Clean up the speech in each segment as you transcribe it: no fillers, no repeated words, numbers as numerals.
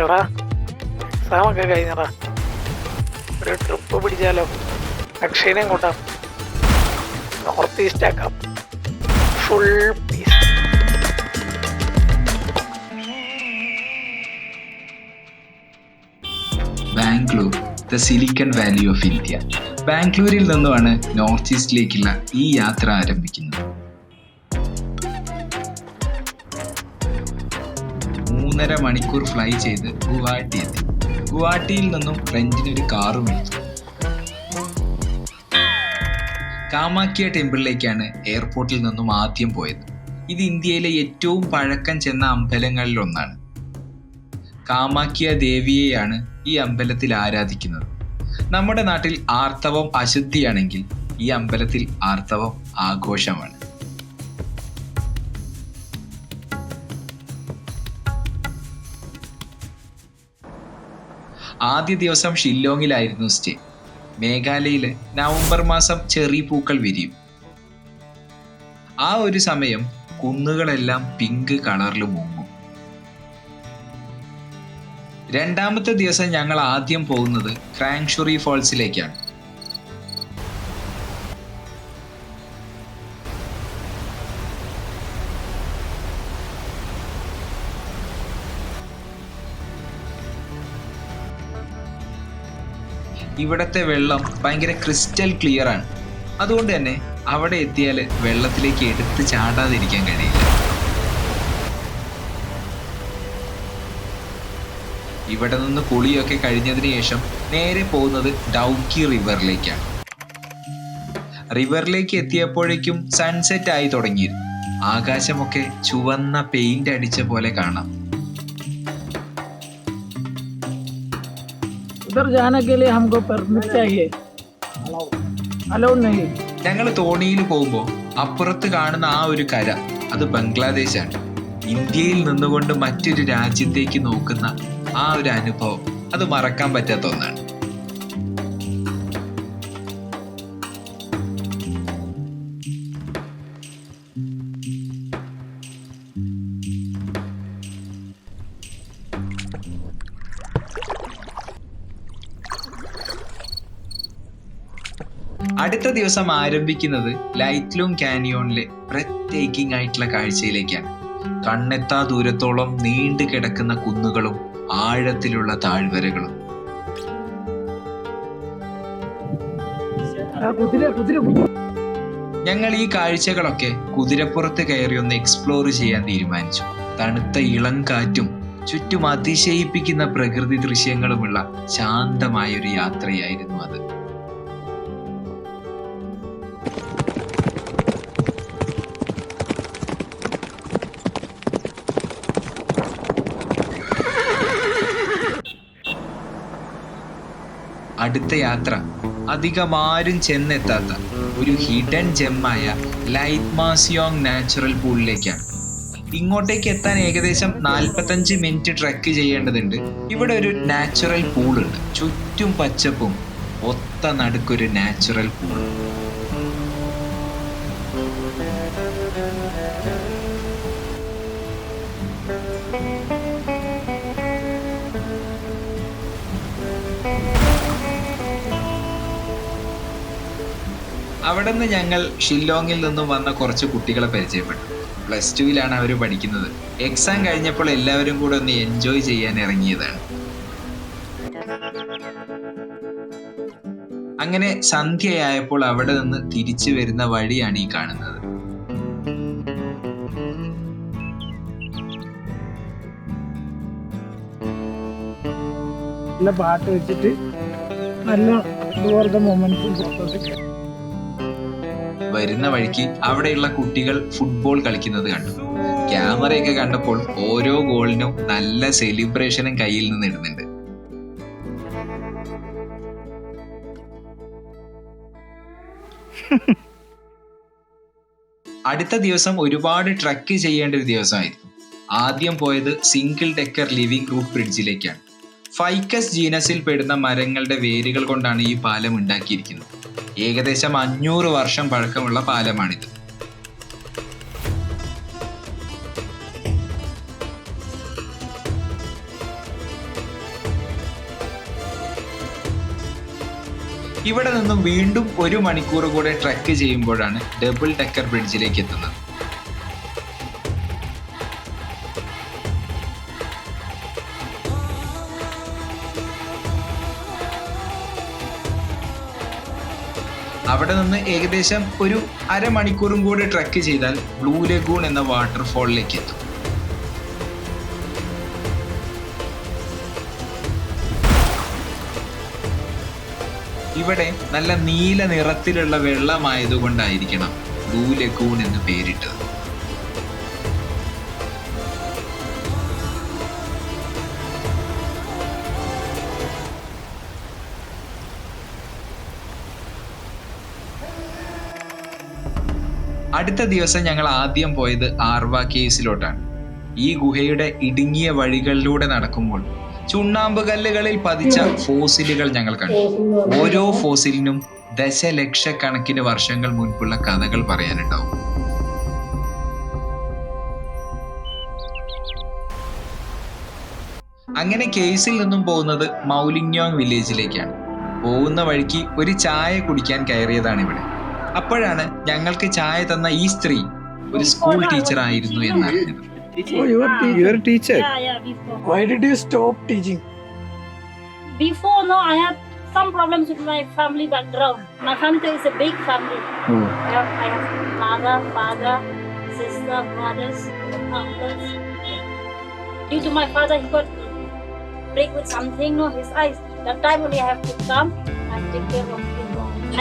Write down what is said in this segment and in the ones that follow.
എടാ എക്സാമൊക്കെ കഴിഞ്ഞടാ, ഒരു ട്രിപ്പ് പിടിച്ചാലോ? അക്ഷയനെ കൊണ്ടാ നോർത്ത് ഈസ്റ്റ് ആക്കാം, full peace. Bangalore, the silicon valley of India. ബാംഗ്ലൂരിൽ നിന്നുമാണ് നോർത്ത് ഈസ്റ്റിലേക്കുള്ള ഈ യാത്ര ആരംഭിക്കുന്നത്. 3.5 മണിക്കൂർ ഫ്ലൈ ചെയ്ത് ഗുവാഹട്ടി എത്തി. ഗുവാഹട്ടിയിൽ നിന്നും റെന്റിനൊരു കാറും എടുത്തു. കാമാക്യ ടെമ്പിളിലേക്കാണ് എയർപോർട്ടിൽ നിന്നും ആദ്യം പോയത്. ഇത് ഇന്ത്യയിലെ ഏറ്റവും പഴക്കം ചെന്ന അമ്പലങ്ങളിൽ ഒന്നാണ്. കാമാക്യ ദേവിയെയാണ് ഈ അമ്പലത്തിൽ ആരാധിക്കുന്നത്. നമ്മുടെ നാട്ടിൽ ആർത്തവം അശുദ്ധിയാണെങ്കിൽ ഈ അമ്പലത്തിൽ ആർത്തവം ആഘോഷമാണ്. ആദ്യ ദിവസം ഷില്ലോങ്ങിലായിരുന്നു സ്റ്റേ. മേഘാലയയില് നവംബർ മാസം ചെറി പൂക്കൾ വിരിയും. ആ ഒരു സമയം കുന്നുകളെല്ലാം പിങ്ക് കളറിൽ മുങ്ങും. രണ്ടാമത്തെ ദിവസം ഞങ്ങൾ ആദ്യം പോകുന്നത് ക്രാങ്ഷുറി ഫോൾസിലേക്കാണ്. ഇവിടത്തെ വെള്ളം ഭയങ്കര ക്രിസ്റ്റൽ ക്ലിയർ ആണ്. അതുകൊണ്ട് തന്നെ അവിടെ എത്തിയാൽ വെള്ളത്തിലേക്ക് എടുത്ത് ചാടാതിരിക്കാൻ കഴിയില്ല. ഇവിടെ നിന്ന് കുളിയൊക്കെ കഴിഞ്ഞതിന് ശേഷം നേരെ പോകുന്നത് ഡൗക്കി റിവറിലേക്കാണ്. റിവറിലേക്ക് എത്തിയപ്പോഴേക്കും സൺസെറ്റ് ആയി തുടങ്ങിയിരുന്നു. ആകാശമൊക്കെ ചുവന്ന പെയിന്റ് അടിച്ച പോലെ കാണാം. ഞങ്ങൾ തോണിയിൽ പോകുമ്പോൾ അപ്പുറത്ത് കാണുന്ന ആ ഒരു കര, അത് ബംഗ്ലാദേശാണ്. ഇന്ത്യയിൽ നിന്നുകൊണ്ട് മറ്റൊരു രാജ്യത്തേക്ക് നോക്കുന്ന ആ ഒരു അനുഭവം അത് മറക്കാൻ പറ്റാത്ത ഒന്നാണ്. അടുത്ത ദിവസം ആരംഭിക്കുന്നത് ലൈറ്റ്ലൂം കാനിയോണിലെ ബ്രെത്ത് ടേക്കിംഗ് ആയിട്ടുള്ള കാഴ്ചയിലേക്കാണ്. കണ്ണെത്താ ദൂരത്തോളം നീണ്ടു കിടക്കുന്ന കുന്നുകളും ആഴത്തിലുള്ള താഴ്വരകളും. ഞങ്ങൾ ഈ കാഴ്ചകളൊക്കെ കുതിരപ്പുറത്ത് കയറി ഒന്ന് എക്സ്പ്ലോർ ചെയ്യാൻ തീരുമാനിച്ചു. തണുത്ത ഇളം കാറ്റും ചുറ്റും അതിശയിപ്പിക്കുന്ന പ്രകൃതി ദൃശ്യങ്ങളുമുള്ള ശാന്തമായൊരു യാത്രയായിരുന്നു അത്. അടുത്ത യാത്ര അധികം ആരും ചെന്നെത്താത്ത ഒരു ഹിഡൻ ജെമ്മായ ലൈറ്റ്മാസിയോങ് നാച്ചുറൽ പൂളിലേക്കാണ്. ഇങ്ങോട്ടേക്ക് എത്താൻ ഏകദേശം 45 മിനിറ്റ് ട്രെക്ക് ചെയ്യേണ്ടതുണ്ട്. ഇവിടെ ഒരു നാച്ചുറൽ പൂളുണ്ട്. ചുറ്റും പച്ചപ്പും ഒത്ത നടുക്കൊരു നാച്ചുറൽ പൂൾ. അവിടെ നിന്ന് ഞങ്ങൾ ഷില്ലോങ്ങിൽ നിന്നും വന്ന കുറച്ച് കുട്ടികളെ പരിചയപ്പെട്ടു. +2 അവർ പഠിക്കുന്നത്. എക്സാം കഴിഞ്ഞപ്പോൾ എല്ലാവരും കൂടെ ഒന്ന് എൻജോയ് ചെയ്യാൻ ഇറങ്ങിയതാണ്. അങ്ങനെ സന്ധ്യയായപ്പോൾ അവിടെ നിന്ന് തിരിച്ചു വരുന്ന വഴിയാണ് ഈ കാണുന്നത്. നല്ല പാട്ട് വെച്ചിട്ട് നല്ല മൊമെന്റ്സും ഫോട്ടോസ്. വരുന്ന വഴിക്ക് അവിടെയുള്ള കുട്ടികൾ ഫുട്ബോൾ കളിക്കുന്നത് കണ്ടു. ക്യാമറയൊക്കെ കണ്ടപ്പോൾ ഓരോ ഗോളിനും നല്ല സെലിബ്രേഷനും കയ്യിൽ നിന്ന് ഇടുന്നുണ്ട്. അടുത്ത ദിവസം ഒരുപാട് ട്രക്ക് ചെയ്യേണ്ട ഒരു ദിവസമായിരുന്നു. ആദ്യം പോയത് സിംഗിൾ ഡെക്കർ ലിവിംഗ് റൂഫ് ബ്രിഡ്ജിലേക്കാണ്. ഫൈക്കസ് ജീനസിൽ പെടുന്ന മരങ്ങളുടെ വേരുകൾ കൊണ്ടാണ് ഈ പാലം ഉണ്ടാക്കിയിരിക്കുന്നത്. ഏകദേശം 500 വർഷം പഴക്കമുള്ള പാലമാണിത്. ഇവിടെ നിന്നും വീണ്ടും 1 മണിക്കൂർ കൂടെ ട്രെക്ക് ചെയ്യുമ്പോഴാണ് ഡബിൾ ഡെക്കർ ബ്രിഡ്ജിലേക്ക് എത്തുന്നത്. അവിടെ നിന്ന് ഏകദേശം ഒരു അരമണിക്കൂറും കൂടി ട്രെക്ക് ചെയ്താൽ ബ്ലൂ ലഗൂൺ എന്ന വാട്ടർഫോളിലേക്ക് എത്തും. ഇവിടെ നല്ല നീല നിറത്തിലുള്ള വെള്ളമായതുകൊണ്ടായിരിക്കണം ബ്ലൂ ലഗൂൺ എന്ന് പേരിട്ടത്. അടുത്ത ദിവസം ഞങ്ങൾ ആദ്യം പോയത് ആർവ കേവ്സിലോട്ടാണ്. ഈ ഗുഹയുടെ ഇടുങ്ങിയ വഴികളിലൂടെ നടക്കുമ്പോൾ ചുണ്ണാമ്പ് കല്ലുകളിൽ പതിച്ച ഫോസിലുകൾ ഞങ്ങൾ കണ്ടു. ഓരോ ഫോസിലിനും ദശലക്ഷക്കണക്കിന് വർഷങ്ങൾ മുൻപുള്ള കഥകൾ പറയാനുണ്ടാവും. അങ്ങനെ കേവ്സിൽ നിന്നും പോകുന്നത് മൗലിങ്യോങ് വില്ലേജിലേക്കാണ്. പോകുന്ന വഴിക്ക് ഒരു ചായ കുടിക്കാൻ കയറിയതാണ് ഇവിടെ. അപ്പോഴാണ് ഞങ്ങൾക്ക് ചായ തന്ന ഈ സ്ത്രീ ഒരു സ്കൂൾ ടീച്ചർ ആയിരുന്നു എന്നറിഞ്ഞത്. Oh, your teacher? Yeah, before. Why did you stop teaching? Before, no, I had some problems with my family background. My family is a big family. I have mother, father, sister, brothers, uncles. Due to my father, he got break with something, no, his eyes. That time only I have to come and take care of him.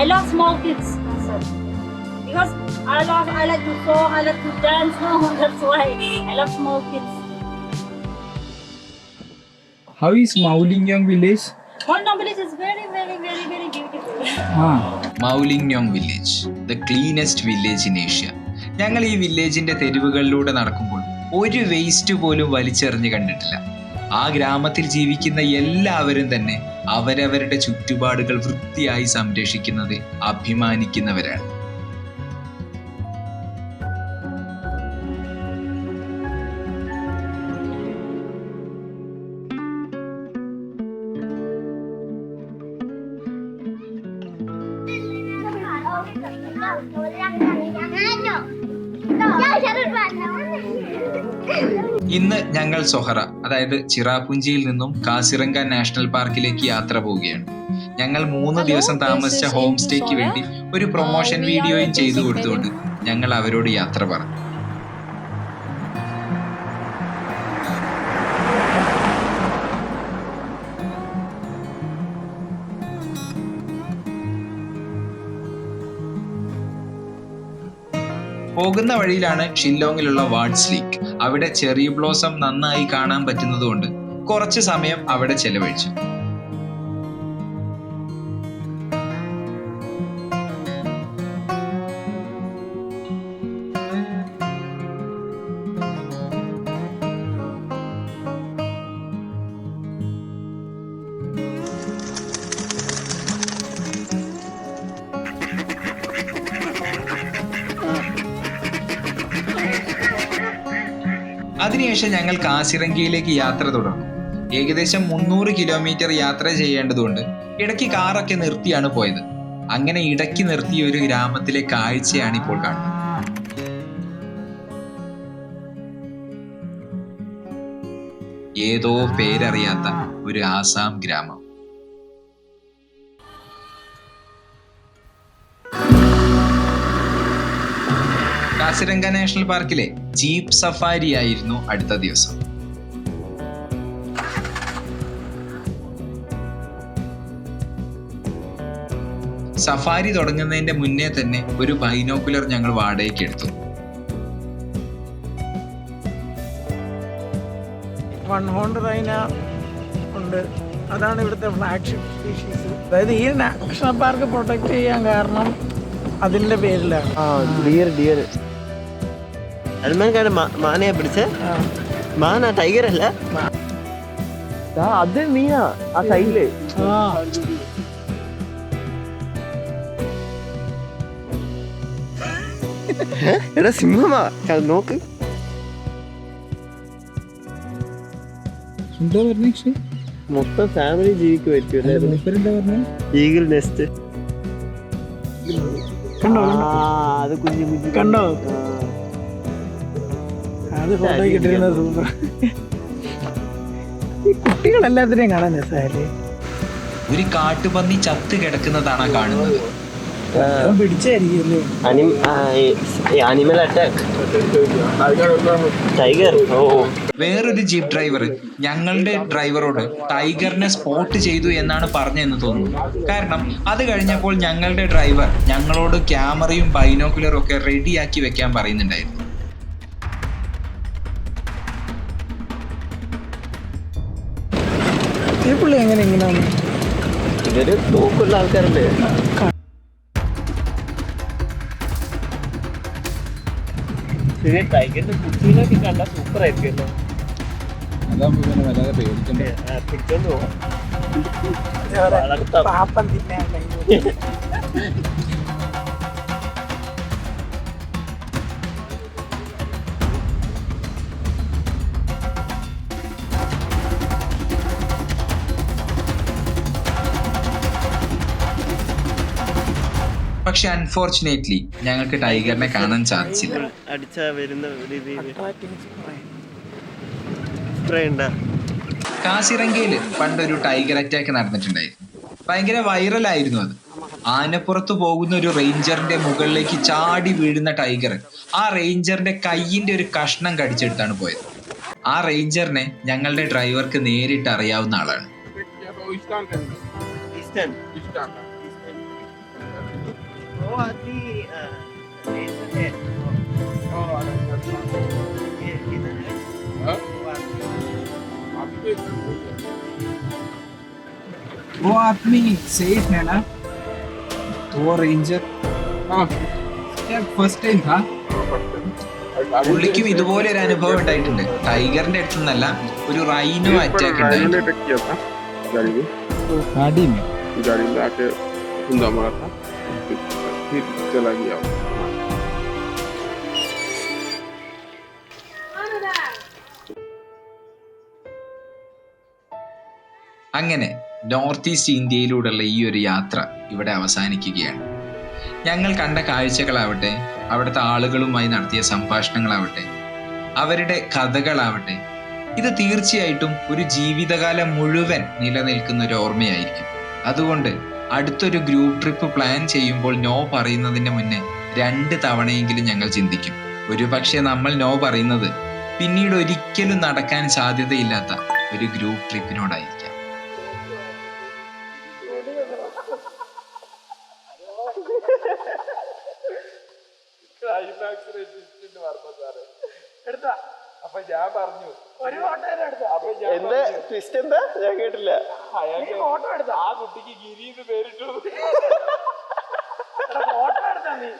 I love small kids, so. Because I like to song, I like to dance, no, that's why I love small kids. How is Maulinyong village? Molnong village is very, very, very, very beautiful. Mawlynnong village, the cleanest village in Asia. ഞങ്ങൾ ഈ വില്ലേജിന്റെ തെരുവുകളിലൂടെ നടക്കുമ്പോൾ ഒരു waste പോലും വലിച്ചെറിഞ്ഞ് കണ്ടിട്ടില്ല. ആ ഗ്രാമത്തിൽ ജീവിക്കുന്ന എല്ലാവരും തന്നെ അവരവരുടെ ചുറ്റുപാടുകൾ വൃത്തിയായി സംരക്ഷിക്കുന്നതിൽ അഭിമാനിക്കുന്നവരാണ്. ഇന്ന് ഞങ്ങൾ സൊഹറ, അതായത് ചിറാപുഞ്ചിയിൽ നിന്നും കാസിറംഗ നാഷണൽ പാർക്കിലേക്ക് യാത്ര പോവുകയാണ്. ഞങ്ങൾ 3 ദിവസം താമസിച്ച ഹോം സ്റ്റേക്ക് വേണ്ടി ഒരു പ്രൊമോഷൻ വീഡിയോയും ചെയ്തു കൊടുത്തുകൊണ്ട് ഞങ്ങൾ അവരോട് യാത്ര പറഞ്ഞു. പോകുന്ന വഴിയിലാണ് ഷില്ലോങ്ങിലുള്ള വാട്സ് ലേക്ക്. അവിടെ ചെറി ബ്ലോസം നന്നായി കാണാൻ പറ്റുന്നതുകൊണ്ട് കുറച്ച് സമയം അവിടെ ചെലവഴിച്ചു. അതിനുശേഷം ഞങ്ങൾ കാസിറംഗയിലേക്ക് യാത്ര തുടർന്നു. ഏകദേശം 300 കിലോമീറ്റർ യാത്ര ചെയ്യേണ്ടതുകൊണ്ട് ഇടയ്ക്ക് കാറൊക്കെ നിർത്തിയാണ് പോയത്. അങ്ങനെ ഇടയ്ക്ക് നിർത്തിയ ഒരു ഗ്രാമത്തിലെ കാഴ്ചയാണ് ഇപ്പോൾ കാണുന്നത്. ഏതോ പേരറിയാത്ത ഒരു ആസാം ഗ്രാമം. കാസിരംഗ നാഷണൽ പാർക്കിലെ ജീപ്പ് സഫാരി ആയിരുന്നു അടുത്ത ദിവസം. സഫാരി തുടങ്ങുന്നതിന്റെ മുന്നേ തന്നെ ഒരു ബൈനോക്കുലർ ഞങ്ങൾ വാടകയ്ക്ക് എടുത്തു. വൺ ഹോണ്ട് റൈന ഉണ്ട്, അതാണ് ഇവിടുത്തെ ഫ്ലാഗ്ഷിപ്പ് സ്പീഷീസ്. അതായത് ഈ നാഷണൽ പാർക്ക് പ്രൊട്ടക്ട് ചെയ്യാൻ കാരണം അതിന്റെ പേരിലാണ്. സൽമാൻഖാന്റെ മാനയെ പിടിച്ച മാന ടൈഗർ അല്ല, അത് മീനാ ആ സൈഡില്. എടാ സിംഹമാ, നോക്ക്. എന്താ പറഞ്ഞ മൊത്തം ഫാമിലി ജീവിക്ക് പറ്റൂല. Eagle nest. കണ്ടോ അത് കുഞ്ഞു കുഞ്ഞു കണ്ടോ അത് ഫോട്ടോ കിട്ടിയിരുന്നത് സൂപ്പർ. ഈ കുട്ടികളെല്ലാത്തിനെയും കാണാൻ രസമല്ലേ. ഒരു കാട്ടുപന്നി ചത്ത് കിടക്കുന്നതാണ് കാണുന്നത്. പിടിച്ചായിരിക്കും ആനിമൽ അറ്റാക്ക് ടൈഗർ. ഓ വേറൊരു ജീപ്പ് ഡ്രൈവർ ഞങ്ങളുടെ ഡ്രൈവറോട് ടൈഗറിനെ സ്പോട്ട് ചെയ്തു എന്നാണ് പറഞ്ഞതെന്ന് തോന്നുന്നു. കാരണം അത് കഴിഞ്ഞപ്പോൾ ഞങ്ങളുടെ ഡ്രൈവർ ഞങ്ങളോട് ക്യാമറയും ബൈനോക്കുലറും ഒക്കെ റെഡിയാക്കി വെക്കാൻ പറയുന്നുണ്ടായിരുന്നു. ഈ പുള്ളി എങ്ങനെ ഇങ്ങനെയാണ്? ഇതൊരു നോക്കുള്ള ആൾക്കാരല്ലേ. ടൈഗറിന്റെ കുട്ടീനൊക്കെ കണ്ട സൂപ്പർ ആയിരിക്കുമല്ലോ. അതാകുമ്പോ പിന്നെ വല്ലാതെ പേടിക്കണ്ടേ. പിടിച്ചോണ്ട് പോവാം. പാപ്പം തിന്നാൻ പക്ഷെ അൺഫോർച്ചുനേറ്റ്ലി ഞങ്ങൾക്ക് ടൈഗറിനെ കാണാൻ സാധിച്ചില്ല. അടിച്ചാ വരുന്ന രീതിയിൽ സ്പ്രേ ഉണ്ടാ. കാസിറങ്കയിൽ പണ്ടൊരു ടൈഗർ അറ്റാക്ക് നടന്നിട്ടുണ്ടായിരുന്നു. ഭയങ്കര വൈറലായിരുന്നു അത്. ആനപ്പുറത്ത് പോകുന്ന ഒരു റേഞ്ചറിന്റെ മുകളിലേക്ക് ചാടി വീഴുന്ന ടൈഗർ ആ റേഞ്ചറിന്റെ കയ്യിന്റെ ഒരു കഷ്ണം കടിച്ചെടുത്താണ് പോയത്. ആ റേഞ്ചറിനെ ഞങ്ങളുടെ ഡ്രൈവർക്ക് നേരിട്ട് അറിയാവുന്ന ആളാണ്. वो आदमी सेफ है ना? वो रेंजर फर्स्ट टाइम था. പുള്ളിക്കും ഇതുപോലെ ഒരു അനുഭവം ഉണ്ടായിട്ടുണ്ട്. ടൈഗറിന്റെ അടുത്തുനിന്നല്ല, ഒരു റൈനോ അറ്റാക്ക് ഉണ്ടായിട്ടുണ്ട്. गाड़ी में आके धुंधा मारा था, फिर चला गया. അങ്ങനെ നോർത്ത് ഈസ്റ്റ് ഇന്ത്യയിലൂടെയുള്ള ഈ ഒരു യാത്ര ഇവിടെ അവസാനിക്കുകയാണ്. ഞങ്ങൾ കണ്ട കാഴ്ചകളാവട്ടെ, അവിടുത്തെ ആളുകളുമായി നടത്തിയ സംഭാഷണങ്ങളാവട്ടെ, അവരുടെ കഥകളാവട്ടെ, ഇത് തീർച്ചയായിട്ടും ഒരു ജീവിതകാലം മുഴുവൻ നിലനിൽക്കുന്ന ഒരു ഓർമ്മയായിരിക്കും. അതുകൊണ്ട് അടുത്തൊരു ഗ്രൂപ്പ് ട്രിപ്പ് പ്ലാൻ ചെയ്യുമ്പോൾ നോ പറയുന്നതിന് മുന്നേ 2 തവണയെങ്കിലും ഞങ്ങൾ ചിന്തിക്കും. ഒരു പക്ഷേ നമ്മൾ നോ പറയുന്നത് പിന്നീട് ഒരിക്കലും നടക്കാൻ സാധ്യതയില്ലാത്ത ഒരു ഗ്രൂപ്പ് ട്രിപ്പിനോടായിരിക്കാം. എന്താ ട്വിസ്റ്റ് എന്താ ഞാൻ കേട്ടില്ല. ആ കുട്ടിക്ക് ഗിരി എന്ന് പേരിട്ടു. ഫോട്ടോ എടുത്താ നീ